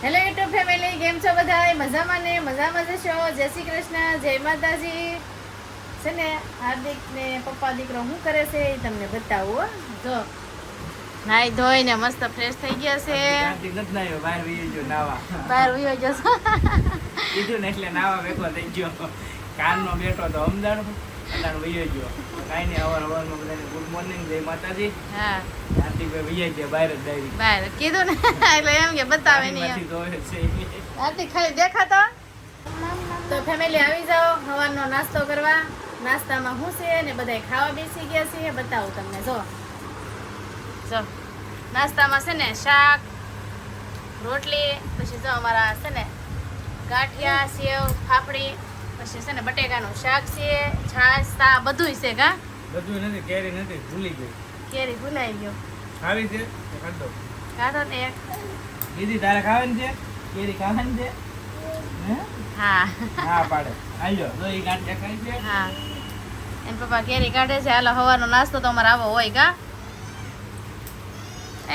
Hello YouTube family, કેમ છો બધા? મજામાં ને? મજામાં જશો. જય શ્રી કૃષ્ણ, જય માતાજી. છે ને હાર્દિક ને પપ્પા દીકરો શું કરે છે એ તમને બતાવું. જો નાઈ ધોઈને મસ્ત ફ્રેશ થઈ ગયા છે. બહાર વયો ગયો નાવા. બહાર વયો ગયો કીધું ને એટલે નાવા ભેગો થઈ ગયો. કાનનો બેઠો તો અમદાવાદ અટાણ વયો ગયો. કાંઈ નહીં, અવારમાં બધાને ગુડ મોર્નિંગ, જય માતાજી. હા, હાર્દિકભાઈ વૈયા ગયા બહાર જ ડાયરી. બહાર કીધું ને એટલે એમ કે બતાવે નહીં. હાર્દિક ખાલી દેખાતો. તો ફેમિલી આવી જાઓ સવારનો નાસ્તો કરવા. નાસ્તામાં શું છે ને બધા ખાવા બેસી ગયા છે, બતાવું તમને. જો નાસ્તામાં છે ને શાક, રોટલી, પછી જો અમારા છે ને ગાંઠિયા, સેવ, ફાફડી, પછી છે ને બટેકાનું શાક છે, છાશ, તા બધું છે. કા બધું નથી, કેરી નથી, ભૂલી ગઈ. કેરી ભૂલાઈ ગયો. ખાવી છે ખાધો ખાધો ને એક. દીદી તારે ખાવાની છે? કેરી ખાવાની છે? હા હા પાડે. આલ્યો તો ઈ ગાંઠિયા ખાઈ છે. હા, એન પપ્પા કેરી કાઢે છે. હાલો સવારનો નાસ્તો તો અમારે આવો હોય. કા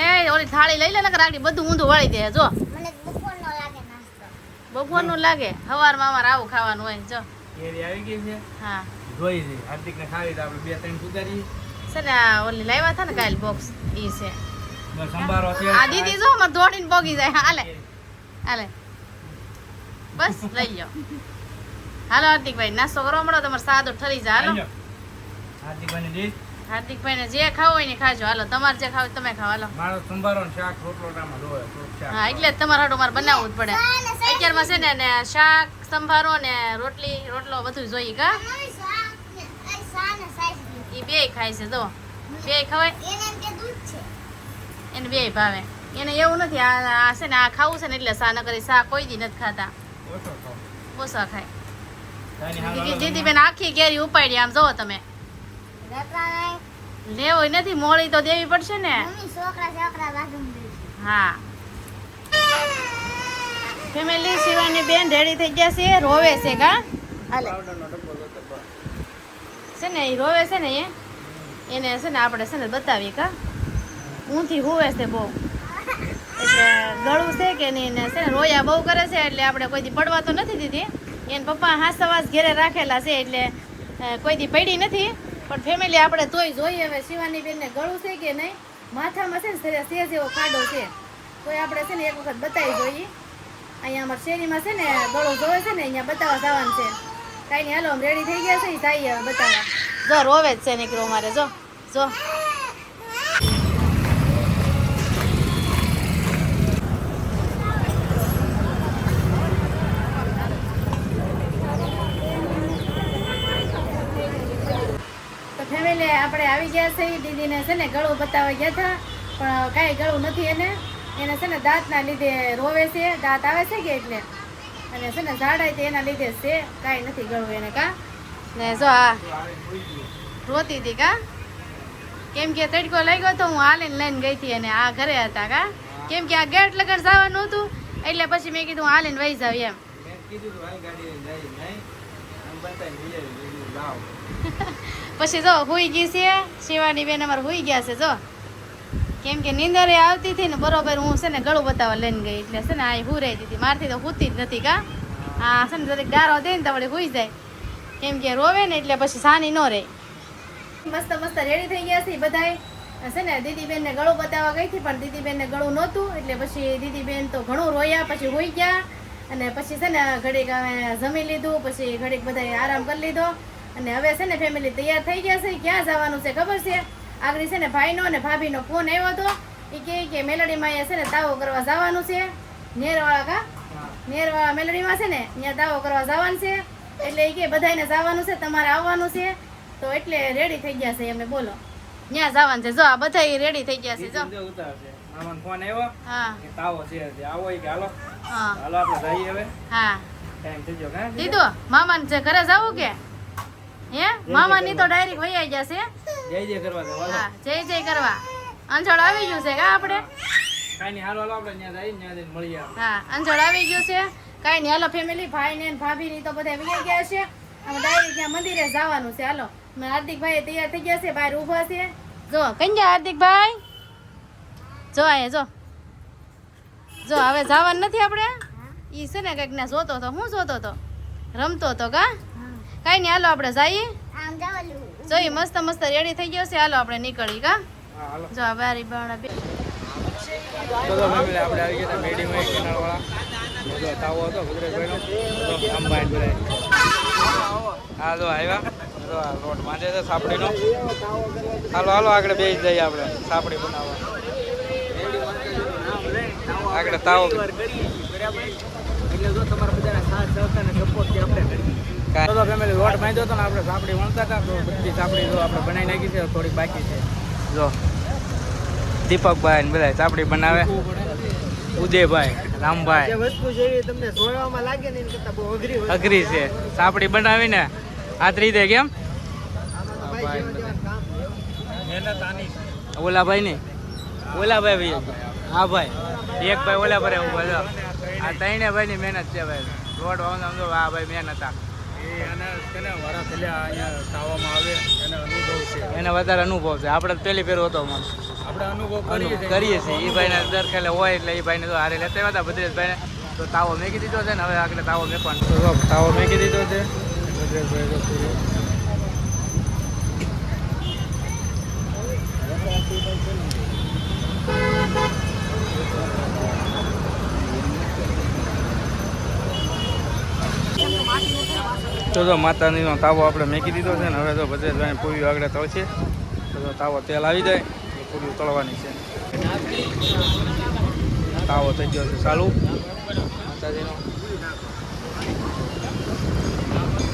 એ ઓલી થાળી લઈ લે ને રાગડી, બધું ઊંધું વાળી દે. જો મને બપોરનો લાગે નાસ્તો. બપોરનું લાગે, સવારમાં અમારે આવું ખાવાનું હોય. જો કેરી આવી ગઈ છે. હા, જોઈ છે. હાર્દિકને ખાવી તો આપણે 2-3 સુધારી. છે ને આ ઓલી લાવ્યા હતા ને કાલ બોક્સ, ઈ છે. બસ સંભારો છે. આ દીદી જો અમારે દોડીને પોગી જાય. હાલે હાલે, બસ લઈ લો. હાલો હાર્દિકભાઈ, નાસ્તો કરવા મળો, તમારે સાદો ઠરી જાય. હાલો હાર્દિકભાઈને દે. હાર્દિકભાઈને જે ખાવું હોય ને ખાજો. હાલો, તમારે જે ખાવું તમે ખાવ. હાલો. મારો સંભારો ને શાક રોટલો ટામાં જોવે. હા, એટલે જ તમારે હાટું મારે બનાવવું જ પડે. અત્યારમાં છે ને શાક, સંભારો ને રોટલો બધું જોઈએ. કા મમ્મી શાક ને આ સાને સાઈઝ એ બે ખાય છે. જો બે ખવાય, એને એમ કે દૂધ છે. એને બે ભાવે. એને એવું નથી આ છે ને આ ખાવું છે ને એટલે સા ન કરી. સા કોઈ દી નથી ખાતા, ઓછો ખાઓ. ઓછા ખાય. કાંઈ નહીં, હાલો, દીદી બેન આખી કેરી ઉપાડી. આમ જોવો તમે, રત્ના લેવો નથી, મોળી તો દેવી પડશે ને. મમ્મી છોકરા બાજુમાં દે. હા ફેમિલી, શિવાની બેન રેડી થઈ ગયા છે, રોવે છે. કા હાલે પાવડરનો ડબ્બો લો તો બસ. છે ને એ રોવે છે ને એને છે ને આપણે છે ને બતાવીએ. કા ઊંથી હોવે છે બહુ, એટલે ગળું છે કે નહીં ને છે ને રોયા બહુ કરે છે, એટલે આપણે કોઈ દી પડવા તો નથી દીધી. એને પપ્પા હાસવાસ ઘેરે રાખેલા છે, એટલે કોઈ દી પડી નથી. પણ ફેમિલી આપણે તોય જોઈએ હવે શિવાની બેનને ગળું છે કે નહીં. માથામાં છે ને સેજ એવો ખાડો છે, તોય આપણે છે ને એક વખત બતાવી જોઈએ. અહીંયા અમારા શેરીમાં છે ને ગળું જોવે છે ને, અહીંયા બતાવવા જવાનું છે. કાંઈ નહીં, હાલો આમ રેડી થઈ ગયા છે, જઈએ હવે બતાવવા. જો રોવે જ છે નીકળો મારે. જો જો ફેમિલી આપણે આવી ગયા છે. દીદીને છે ને ગળું બતાવવા ગયા હતા, પણ કાંઈ ગળું નથી. એને છે ને દાંતના લીધે રોવે છે, દાંત આવે છે કે એટલે, અને છે ને ઝાડાય તે એના લીધે છે. કાંઈ નથી ગળું એને. કા ને જો આ રોતી હતી. કા કેમ કે તડકો લાગ્યો તો હું હાલીને લઈને ગઈ હતી, અને આ ઘરે હતા. કા કેમ કે આ ગેટ લગન જવાનું હતું, એટલે પછી મેં કીધું હાલીને વહી જાવ એમ. મેં કીધું તો હાલ ગાડી લઈને જાય નહીં. આમ બતાવીને લઈ લાવ. પછી જો હુઈ ગઈ છે શિવાની બેન, અમારે હુઈ ગયા છે. જો કેમ કે નીંદરે આવતી હતી ને બરોબર, હું છે ને ગળું બતાવવા લઈને ગઈ, એટલે છે ને આ હુરાઈ દીધી. મારથી તો હુતી જ નથી. કા આ છે ને જરીક ગારો દે ને તો વળી હુઈ જાય, કેમ કે રોવે ને એટલે પછી સાની ન રહે. મસ્ત મસ્ત રેડી થઈ ગયા છે બધાય. છે ને દીદી બેન ને ગળું બતાવવા ગઈ હતી, પણ દીદી બેન ને ગળું નહોતું, એટલે પછી દીદી બેન તો ઘણું રોયા. પછી હોઈ ગયા, અને પછી છે ને ઘડીક જમી લીધું, પછી ઘડીક બધાએ આરામ કરી લીધો. અને હવે છે ને ફેમિલી તૈયાર થઈ ગયા છે. ક્યાં જવાનું છે ખબર છે? આગળ છે ને ભાઈનો અને ભાભીનો ફોન આવ્યો હતો. એ કે મેલડીમાં છે ને તાવો કરવા જવાનું છે. નેરવાળા. કા નેરવાળા મેલડીમાં છે ને ત્યાં તાવો કરવા જવાનું છે, એટલે એ કે બધાને જવાનું છે, તમારે આવવાનું છે. તો એટલે રેડી થઈ ગયા છે અમે. બોલો ત્યાં જવાનું છે. જો આ બધા રેડી થઈ ગયા છે. જો મામાનો ફોન આવ્યો. હા, કે તાવો છે, આવો કે હાલો. હા હાલો આપણે જઈએ હવે. હા ટાઈમ થઈ ગયો. કા દીધો મામાને છે ઘરે જવું કે હે? મામાની તો ડાયરેક્ટ વહી આવી જશે. જય કરવા દે. હા, જય કરવા. અંજળ આવી ગયું છે. કા આપણે કાંઈ નહીં, હાલો હાલો આપણે ત્યાં જઈને મળીએ. હા, અંજળ આવી ગયું છે. કાંઈ નહીં, હાલો ફેમિલી. ભાઈ ને ભાભી ની તો બધા વહી ગયા છે. અમે ડાયરેક્ટ ત્યાં મંદિરે જવાનું છે. હાલો, હાર્દિકભાઈ તૈયાર થઈ ગયા છે, બહાર ઊભા છે. જો કઈ ગયા હાર્દિકભાઈ? જો આયા જો જો હવે જવાનું નથી આપણે ઈ છે ને કંઈક ના જોતો તો હું જોતો તો રમતો તો કા કાંઈ નહીં હાલો આપણે જઈએ આમ જવાનું જોઈએ મસ્ત મસ્ત રેડી થઈ ગયો છે હાલો આપણે નીકળી કા હા હાલો જો આ બારી બારણા બે તો ફેમિલી આપણે આવી ગયા મેડીમાં કેનાલવાળા જો તાવો હતો ગુજરાતભાઈનો તો અંબાઈ બધા હા જો આવ્યા જો આ રોડ માંડે છે સાપડીનો હાલો હાલો આગળ બેસી જઈએ આપણે સાપડી બનાવવા આગળ તાવો એટલે જો તમારા બધાના સાથ સહકાર ને સપોર્ટ કે આપણે કરીએ તો ફેમિલી રોડ બાંધ્યો હતો ને આપણે સાપડી વણતા હતા તો બધી સાપડી જો આપણે બનાવી નાખી છે થોડીક બાકી છે જો દીપકભાઈ ને બધા સાપડી બનાવે ઉદયભાઈ રામભાઈ જે વસ્તુ છે એ તમને જોવામાં લાગે ને એની કરતાં બહુ અઘરી વસ્તુ અઘરી છે સાપડી બનાવીને આતરી દે કેમ ભાઈ જેવા કામ મહેનત આની ઓલાભાઈ ને ઓલાભાઈ ભાઈ હા ભાઈ એક ભાઈ ઓલા પર ઉભા છે આ ત્રણે ભાઈ ની મહેનત છે ભાઈ રોડ વાવનો સમજો આ ભાઈ મહેનત આ એને તેને વરા થયા અહીંયા તાવામાં આવે એને અનુભવ છે એને વધારે અનુભવ છે આપણે તો પહેલી ફેર હતો મને આપણે અનુભવ કરીએ છીએ એ ભાઈને દર ખેલે હોય એટલે એ ભાઈને તો હારે લેતા હતા ભદ્રેશભાઈને તો તાવો મેકી દીધો છે ને હવે આગળ તાવો મેકવાનો તો તાવો મેકી દીધો છે ભદ્રેશભાઈ તો પૂરો તો માતાજીનો તાવો આપણે મેકી દીધો છે ને હવે તો ભદ્રેશભાઈ પૂરી આગળ તળશે તો તાવો તેલ આવી જાય તો પૂરી તળવાની છે તાવો થઈ ગયો છે ચાલુ માતાજીનો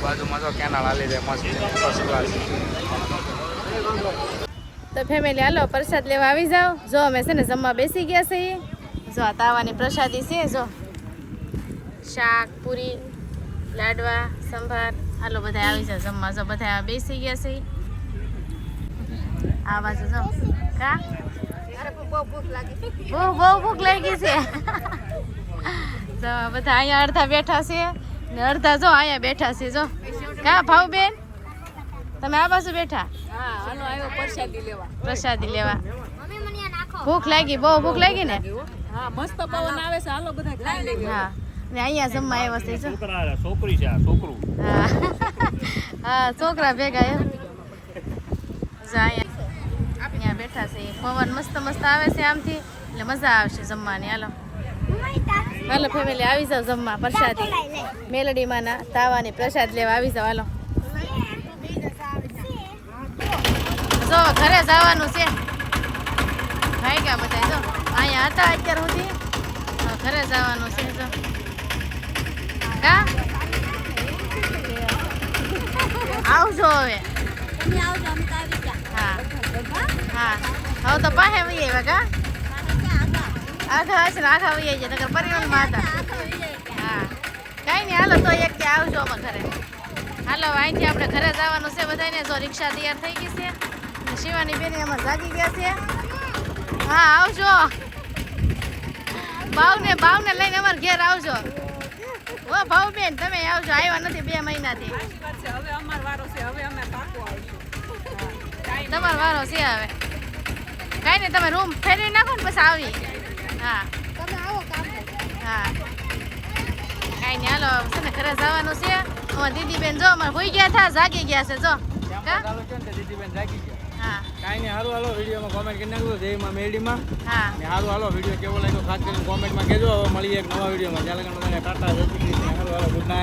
બાજુમાં તો કેનાલ હાલી જાય મસ્ત ફર્સ્ટ ક્લાસ તો ફેમિલી હાલો પ્રસાદ લેવા આવી જાઓ જો અમે છે ને જમવા બેસી ગયા છીએ જો આ તાવાની પ્રસાદી છે જો શાક પૂરી લાડવા સંભાર હાલો બધા આવી જાઓ જમવા જો બધા બેસી ગયા છે આ બાજુ જો કા બહુ ભૂખ લાગી છે જો બધા અહીંયા અડધા બેઠા છે ને અડધા જો અહીંયા બેઠા છે જો કા ભાવ બેન તમે આ બાજુ બેઠા પ્રસાદી લેવા મમ્મી મને આ નાખો ભૂખ લાગી બહુ ભૂખ લાગી ને હા મસ્ત પવન આવે છે હાલો બધા ખાઈ લેજો હા ને અહીંયા જમવા આવ્યા છે જો છોકરી છે આ છોકરું હા હા છોકરા ભેગા એમ જો અહીંયા બેઠા છે પવન મસ્ત મસ્ત આવે છે આમથી એટલે મજા આવશે જમવાની હાલો મમ્મી તારું હાલો ફેમિલી આવી જાવ જમવા પ્રસાદી મેલડીમાંના તાવાની પ્રસાદ લેવા આવી જાવ હાલો જો ઘરે જવાનું છે ભાઈ ગયા બધા જો અહીંયા હતા અત્યાર સુધી ઘરે જવાનું છે જો કા આવજો હવે તમે આવજો અમે તો આવી ગયા હા હા હવે તો પાસે વહી આવ્યા કા આખા હશે ને આખા વહી જાય નકર પરિવારમાં હતા હા કાંઈ નહીં હાલો તો એક ત્યાં આવજો અમે ઘરે હાલો અહીંથી આપણે ઘરે જવાનું છે બધાને જો રિક્ષા તૈયાર થઈ ગઈ છે શિવાની બેન અમારે જાગી ગયા છે હા આવજો બાવને લઈને અમારે ઘેર આવજો ઓ ભાવ બેન તમે આવજો આવ્યા નથી 2 મહિનાથી હવે અમાર વારો છે હવે અમે પાકો આવશું તમારો વારો છે હવે કાંઈ નહીં તમે રૂમ ફેરવી નાખો ને પછી આવી હા તમે આવો કામ હા કાંઈ નહીં હાલો છે ને ઘરે જવાનું છે અમારા દીદી બેન જો અમારે હોઈ ગયા હતા જાગી ગયા છે જો કા દીદીબેન જાગી ગયા હા કાંઈ નહીં સારું હાલો વિડીયોમાં કોમેન્ટ કરી નાખજો જયમાં મેરડીમાં હા ને સારું હાલો વિડીયો કેવો લાગ્યો ખાસ કરીને કોમેન્ટમાં કહેજો હવે મળીએ એક નવા વિડીયોમાં જ્યાં લગન બધાને ટાટા જય શ્રી કૃષ્ણ સારું હાલો ગુડ નાઇટ